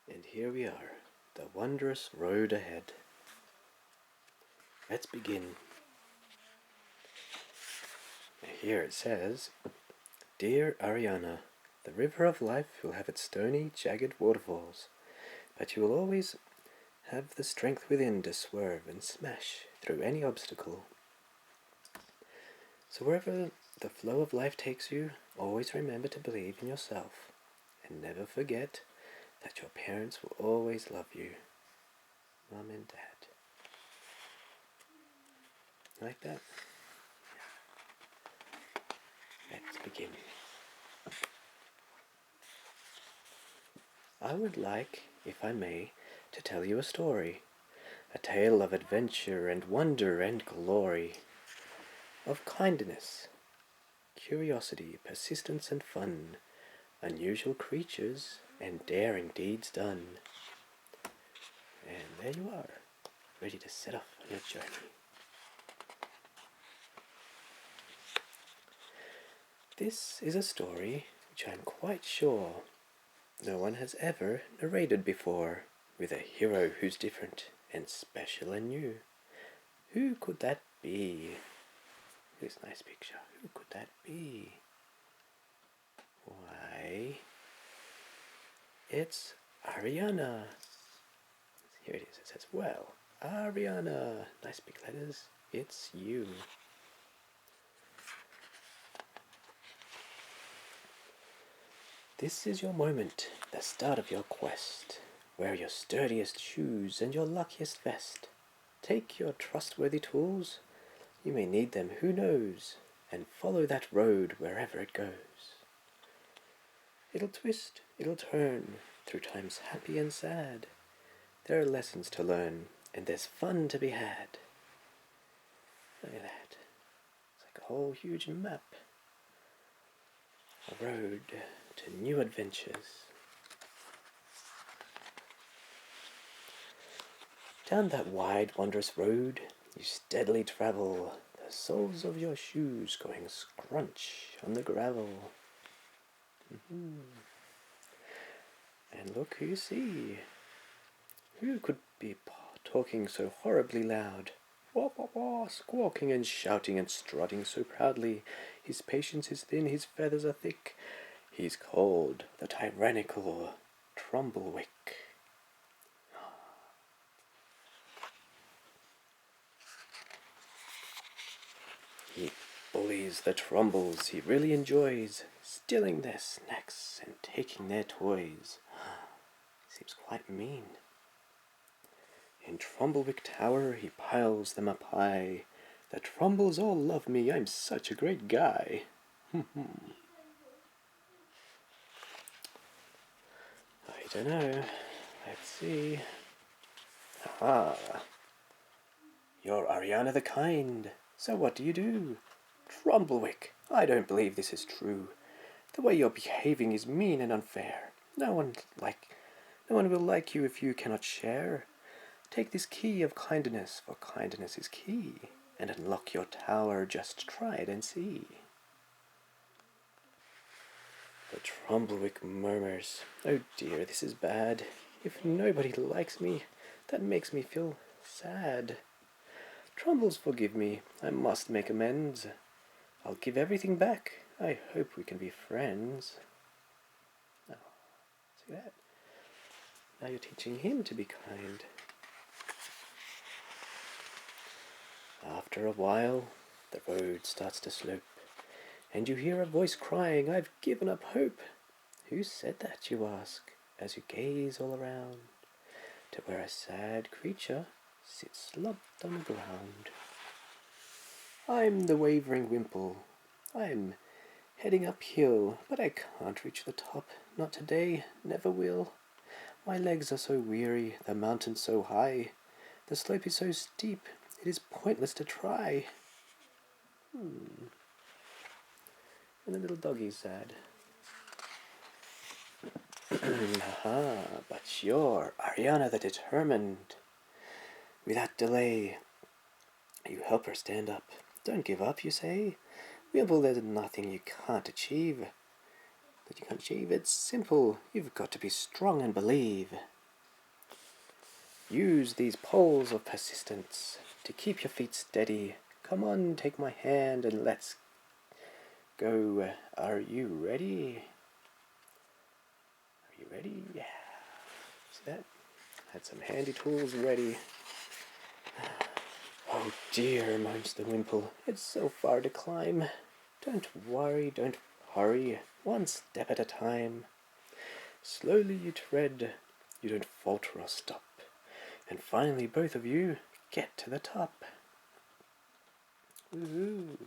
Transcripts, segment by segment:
And here we are, the wondrous road ahead. Let's begin. Here it says, Dear Ariana, the river of life will have its stony, jagged waterfalls, but you will always have the strength within to swerve and smash through any obstacle. So wherever the flow of life takes you, always remember to believe in yourself, and never forget that your parents will always love you, Mum and Dad. Like that? Let's begin. I would like, if I may, to tell you a story, a tale of adventure and wonder and glory, of kindness, curiosity, persistence and fun, unusual creatures and daring deeds done. And there you are, ready to set off on your journey. This is a story which I am quite sure no one has ever narrated before, with a hero who's different and special and new. Who could that be? This nice picture. Who could that be? Why, it's Ariana. Here it is. It says, well, Ariana. Nice big letters. It's you. This is your moment, the start of your quest. Wear your sturdiest shoes and your luckiest vest. Take your trustworthy tools, you may need them, who knows, and follow that road wherever it goes. It'll twist, it'll turn, through times happy and sad. There are lessons to learn, and there's fun to be had. Look at that. It's like a whole huge map. A road to new adventures. Down that wide, wondrous road you steadily travel, the soles of your shoes going scrunch on the gravel. And look who you see. Who could be talking so horribly loud? Wah, wah, wah, squawking and shouting and strutting so proudly. His patience is thin, his feathers are thick. He's called the tyrannical Trumblewick. He bullies the Trumbles, he really enjoys stealing their snacks and taking their toys. Seems quite mean. In Trumblewick Tower he piles them up high. The Trumbles all love me, I'm such a great guy. I don't know. Let's see. Ah, you're Ariana the Kind. So what do you do? Trumblewick, I don't believe this is true. The way you're behaving is mean and unfair. No one will like you if you cannot share. Take this key of kindness, for kindness is key, and unlock your tower, just try it and see. The Trumblewick murmurs, oh dear, this is bad. If nobody likes me, that makes me feel sad. Trumbles, forgive me, I must make amends. I'll give everything back, I hope we can be friends. Oh, see that? Now you're teaching him to be kind. After a while, the road starts to slope, and you hear a voice crying, I've given up hope. Who said that, you ask, as you gaze all around, to where a sad creature sits slumped on the ground. I'm the wavering Wimple. I'm heading uphill, but I can't reach the top. Not today, never will. My legs are so weary, the mountain's so high. The slope is so steep, it is pointless to try. And the little doggy's sad. Aha, but you're Ariana the Determined. Without delay, you help her stand up. Don't give up, you say. Wimple, there's nothing you can't achieve. It's simple. You've got to be strong and believe. Use these poles of persistence to keep your feet steady. Come on, take my hand and let's go. Are you ready? Are you ready? Yeah. See that? Had some handy tools ready. Oh dear, moans the wimple. It's so far to climb. Don't worry, don't hurry. One step at a time. Slowly you tread. You don't falter or stop. And finally both of you get to the top. Woohoo!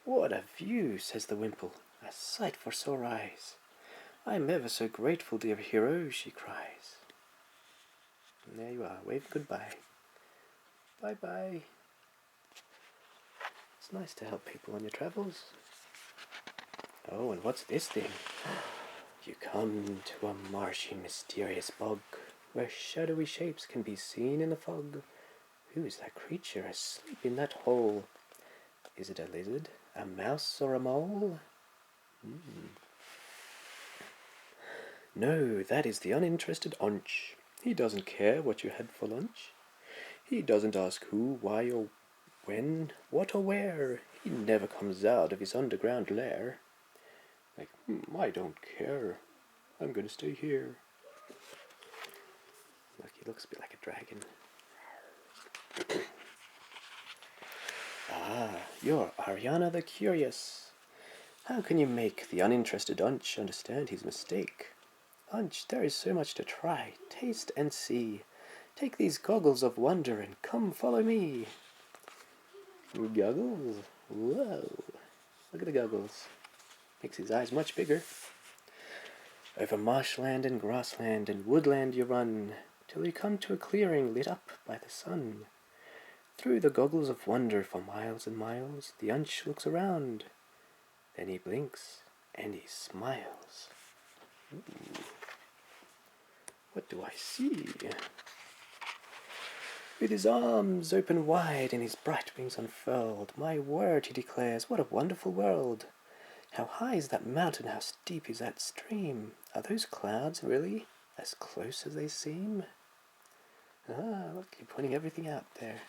What a view, says the wimple. A sight for sore eyes. I'm ever so grateful, dear hero, she cries. And there you are, wave goodbye. Bye-bye. It's nice to help people on your travels. Oh, and what's this thing? You come to a marshy mysterious bog, where shadowy shapes can be seen in the fog. Who is that creature asleep in that hole? Is it a lizard, a mouse, or a mole? No, that is the uninterested Unch. He doesn't care what you had for lunch. He doesn't ask who, why, or when, what, or where. He never comes out of his underground lair. Like, I don't care. I'm going to stay here. Look, he looks a bit like a dragon. Ah, you're Ariana the Curious. How can you make the uninterested Unch understand his mistake? Unch, there is so much to try, taste, and see. Take these goggles of wonder and come follow me. Goggles? Whoa. Look at the goggles. Makes his eyes much bigger. Over marshland and grassland and woodland you run, till you come to a clearing lit up by the sun. Through the goggles of wonder for miles and miles, the Unch looks around. Then he blinks and he smiles. Ooh. What do I see? With his arms open wide and his bright wings unfurled, my word, he declares, what a wonderful world! How high is that mountain? How steep is that stream? Are those clouds really as close as they seem? Ah, look, you're pointing everything out there.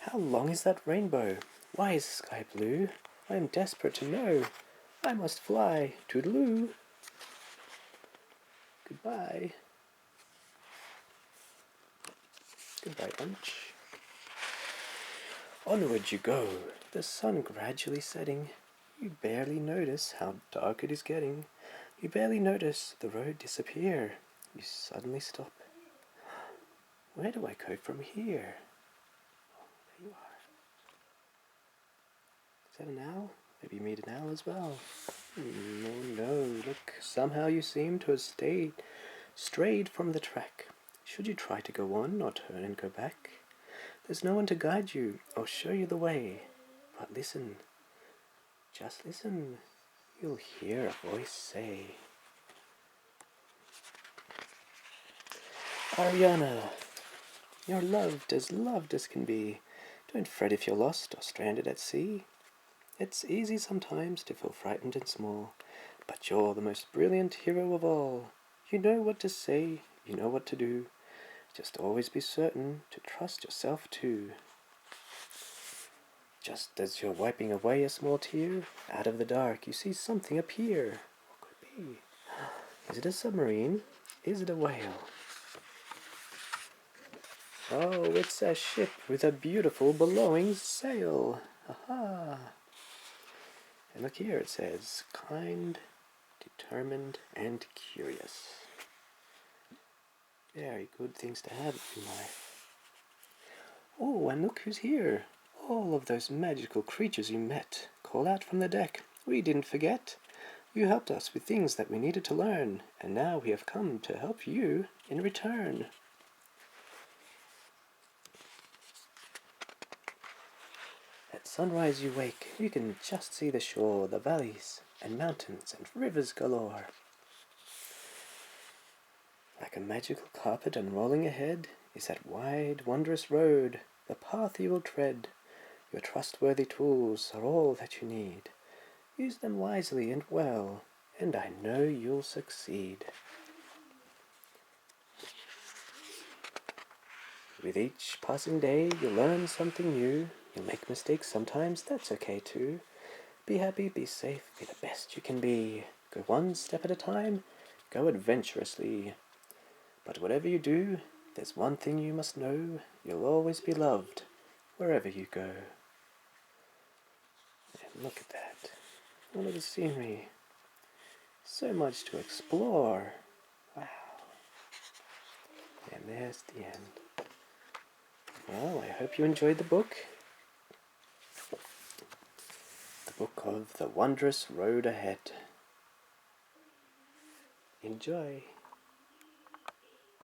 How long is that rainbow? Why is the sky blue? I am desperate to know. I must fly. Toodaloo. Goodbye. Goodbye, Unch. Onward you go, the sun gradually setting. You barely notice how dark it is getting. You barely notice the road disappear. You suddenly stop. Where do I go from here? Oh, there you are. Is that an owl? Maybe you meet an owl as well. No, look, somehow you seem to have strayed from the track. Should you try to go on or turn and go back? There's no one to guide you or show you the way. But listen, just listen. You'll hear a voice say, Ariana, you're loved as can be. Don't fret if you're lost or stranded at sea. It's easy sometimes to feel frightened and small, but you're the most brilliant hero of all. You know what to say, you know what to do. Just always be certain to trust yourself too. Just as you're wiping away a small tear, out of the dark you see something appear. What could it be? Is it a submarine? Is it a whale? Oh, it's a ship with a beautiful billowing sail. Aha! And look here, it says, kind, determined, and curious. Very good things to have in life. Oh, and look who's here. All of those magical creatures you met. Call out from the deck. We didn't forget. You helped us with things that we needed to learn, and now we have come to help you in return. At sunrise you wake, you can just see the shore, the valleys, and mountains, and rivers galore. Like a magical carpet unrolling ahead is that wide, wondrous road, the path you will tread. Your trustworthy tools are all that you need. Use them wisely and well, and I know you'll succeed. With each passing day, you'll learn something new. You'll make mistakes sometimes, that's okay too. Be happy, be safe, be the best you can be. Go one step at a time, go adventurously. But whatever you do, there's one thing you must know. You'll always be loved, wherever you go. And look at that. All of the scenery. So much to explore. Wow. And there's the end. Well, I hope you enjoyed the book. The book of The Wondrous Road Ahead. Enjoy.